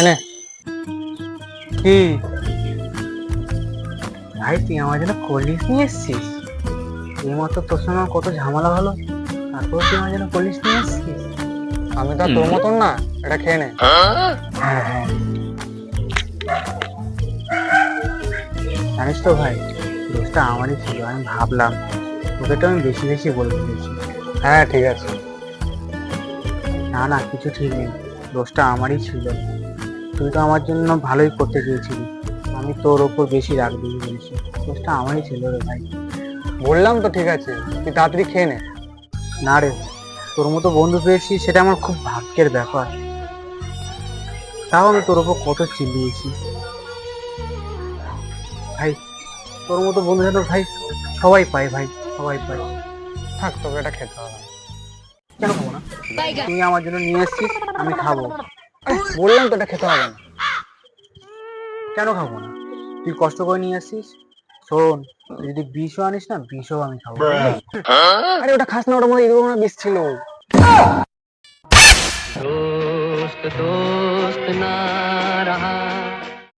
এনে কি ভাই, তুই আমার জন্য কোল্ড ড্রিঙ্কস নিয়ে এসছিস? এই মাত্র তোর সঙ্গে আমার কত ঝামেলা হলো, তারপর তুই আমার জন্য কোল্ড ড্রিঙ্কস নিয়ে এসছিস? আমি তো আর তোর মতন না, এটা খেয়ে নে। হ্যাঁ হ্যাঁ, জানিস তো ভাই, দোষটা আমারই ছিল। আমি ভাবলাম তোকে তো আমি বেশি বেশি বলে দিয়েছি। হ্যাঁ ঠিক আছে। না না, কিছু ঠিক নেই, দোষটা আমারই ছিল। তুই তো আমার জন্য ভালোই করতে চেয়েছিলি, আমি তোর ওপর বেশি রাগ দিয়ে বলেছি। দোষটা আমারই ছিল রে ভাই। বললাম তো ঠিক আছে, তুই তাড়াতাড়ি খেয়ে নে। না রে, তোর মতো বন্ধু পেয়েছি, সেটা আমার খুব ভাগ্যের ব্যাপার। তাও আমি তোর ওপর কত চিল্লিয়েছি ভাই। তোর মতো বন্ধু যেন ভাই সবাই পায় ভাই, সবাই পায়। থাক, তোকে এটা খেতে হবে না। কেন খাবো না? তুই আমার জন্য নিয়ে এসছিস, আমি খাবো। আরে, বললাম তো এটা খেতে হবে না। কেন খাবো না? তুই কষ্ট করে নিয়ে আসছিস। শোন, তুই যদি বিষও আনিস না, বিষও আমি খাবো। আরে ওটা খাস না, ওটার মধ্যে ইঁদুর বিষ ছিল। दोस्त दोस्त ना रहा।